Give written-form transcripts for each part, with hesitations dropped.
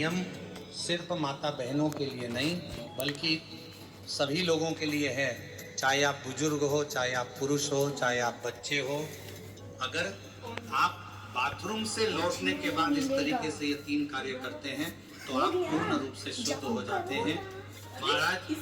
नियम सिर्फ माता बहनों के लिए नहीं बल्कि सभी लोगों के लिए है। चाहे आप बुजुर्ग हो, चाहे आप पुरुष हो, चाहे आप बच्चे हो। अगर आप बाथरूम से लौटने के बाद इस तरीके से ये 3 कार्य करते हैं तो आप पूर्ण रूप से शुद्ध हो जाते हैं। महाराज,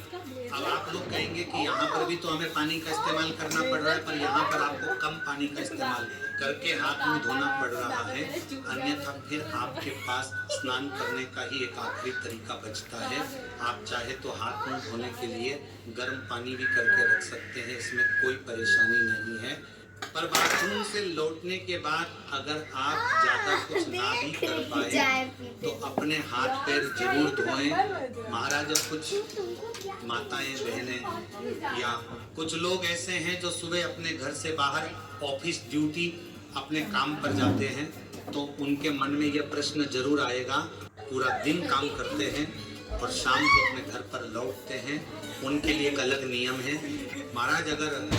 अब आप लोग कहेंगे कि यहाँ पर भी तो हमें पानी का इस्तेमाल करना पड़ रहा है, पर यहाँ पर आपको कम पानी का इस्तेमाल करके हाथ मुंह धोना पड़ रहा है। अन्यथा फिर आपके पास स्नान करने का ही एक आखिरी तरीका बचता है। आप चाहे तो हाथ मुंह धोने के लिए गर्म पानी भी करके रख सकते हैं, इसमें कोई परेशानी नहीं है। पर बाथरूम से लौटने के बाद अगर आप ज्यादा कुछ ना भी कर पाए तो अपने हाथ पैर जरूर धोएं। महाराज, कुछ माताएं बहनें या कुछ लोग ऐसे हैं जो सुबह अपने घर से बाहर ऑफिस ड्यूटी अपने काम पर जाते हैं, तो उनके मन में यह प्रश्न जरूर आएगा। पूरा दिन काम करते हैं और शाम को अपने घर पर लौटते हैं, उनके लिए एक अलग नियम है। महाराज, अगर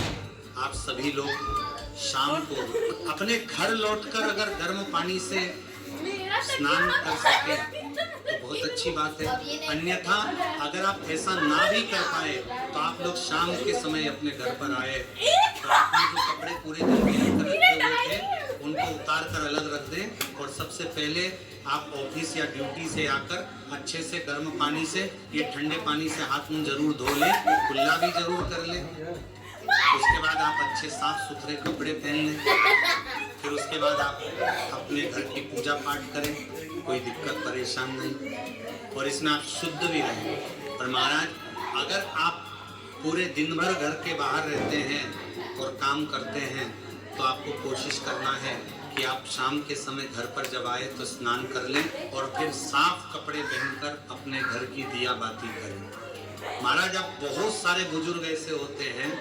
आप सभी लोग शाम को अपने घर लौटकर अगर गर्म पानी से स्नान कर सके तो बहुत अच्छी बात है। अन्यथा अगर आप ऐसा ना भी कर पाए तो आप लोग शाम के समय अपने घर पर आए तो आपने जो कपड़े पूरे दिन में रखे हुए थे उनको उतार कर अलग रख दें और सबसे पहले आप ऑफिस या ड्यूटी से आकर अच्छे से गर्म पानी से, ये ठंडे पानी से हाथ मुंह जरूर धो लें, कुल्ला भी जरूर कर लें। उसके बाद आप अच्छे साफ सुथरे कपड़े पहन लें। फिर उसके बाद आप अपने घर की पूजा पाठ करें, कोई दिक्कत परेशान नहीं, और इसमें आप शुद्ध भी रहें। पर महाराज, अगर आप पूरे दिन भर घर के बाहर रहते हैं और काम करते हैं तो आपको कोशिश करना है कि आप शाम के समय घर पर जब आए तो स्नान कर लें और फिर साफ कपड़े पहनकर अपने घर की दिया बाती करें। महाराज, अब बहुत सारे बुजुर्ग ऐसे होते हैं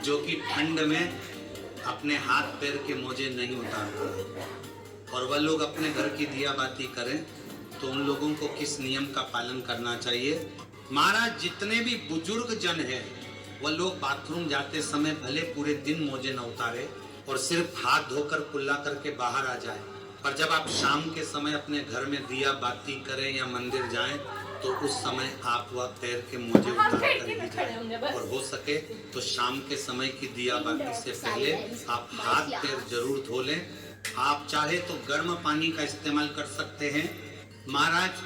जो कि ठंड में अपने हाथ पैर के मोजे नहीं उतारते और वह लोग अपने घर की दिया बाती करें, तो उन लोगों को किस नियम का पालन करना चाहिए? महाराज, जितने भी बुजुर्ग जन हैं वह लोग बाथरूम जाते समय भले पूरे दिन मोजे न उतारे और सिर्फ हाथ धोकर कुल्ला करके बाहर आ जाए, पर जब आप शाम के समय अपने घर में दिया बाती करें या मंदिर जाएं तो उस समय आप वह पैर के मोजे उतार कर ही जाएं। और हो सके तो शाम के समय की दिया बाती से पहले आप हाथ पैर जरूर धो लें। आप चाहे तो गर्म पानी का इस्तेमाल कर सकते हैं। महाराज,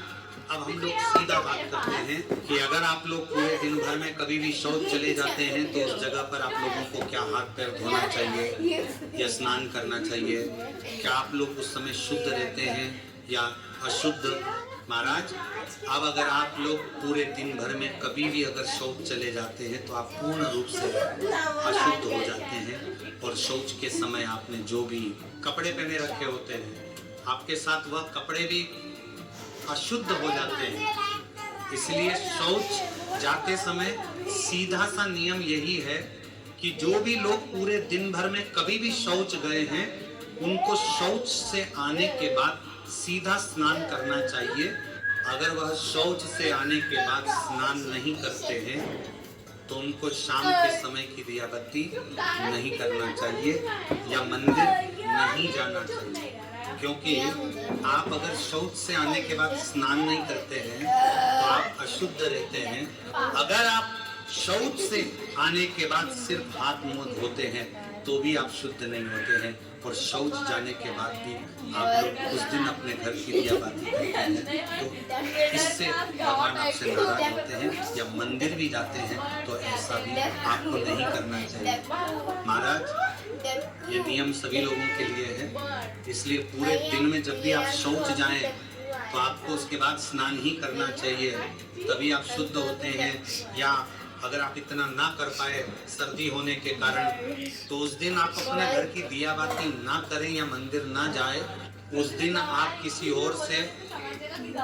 अब हम लोग सीधा बात करते हैं कि अगर आप लोग पूरे दिन भर में कभी भी शौच चले जाते हैं तो उस जगह पर आप लोगों को क्या हाथ पैर धोना चाहिए या स्नान करना चाहिए? क्या आप लोग उस समय शुद्ध रहते हैं या अशुद्ध? महाराज, अब अगर आप लोग पूरे दिन भर में कभी भी अगर शौच चले जाते हैं तो आप पूर्ण रूप से अशुद्ध हो जाते हैं और शौच के समय आपने जो भी कपड़े पहने रखे होते हैं आपके साथ वह कपड़े भी अशुद्ध हो जाते हैं। इसलिए शौच जाते समय सीधा सा नियम यही है कि जो भी लोग पूरे दिन भर में कभी भी शौच गए हैं उनको शौच से आने के बाद सीधा स्नान करना चाहिए। अगर वह शौच से आने के बाद स्नान नहीं करते हैं तो उनको शाम के समय की दिया बत्ती नहीं करना चाहिए या मंदिर नहीं जाना चाहिए, क्योंकि आप अगर शौच से आने के बाद स्नान नहीं करते हैं तो आप अशुद्ध रहते हैं। अगर आप शौच से आने के बाद सिर्फ हाथ मुंह धोते हैं तो भी आप शुद्ध नहीं होते हैं और शौच जाने के बाद भी आप लोग उस दिन अपने घर की दिया बाती करते हैं तो इससे भगवान आपसे नाराज होते हैं। या मंदिर भी जाते हैं तो ऐसा भी आपको नहीं करना चाहिए। महाराज, ये नियम सभी लोगों के लिए है, इसलिए पूरे दिन में जब भी आप शौच जाएं तो आपको उसके बाद स्नान ही करना चाहिए, तभी आप शुद्ध होते हैं। या अगर आप इतना ना कर पाए सर्दी होने के कारण तो उस दिन आप अपने घर की दिया बाती ना करें या मंदिर ना जाए, उस दिन आप किसी और से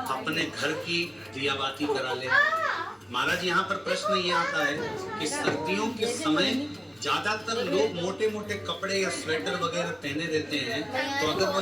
अपने घर की दिया बाती करा लें। महाराज, यहाँ पर प्रश्न ये आता है कि सर्दियों के समय ज्यादातर लोग मोटे मोटे कपड़े या स्वेटर वगैरह पहने रहते हैं, तो अगर वह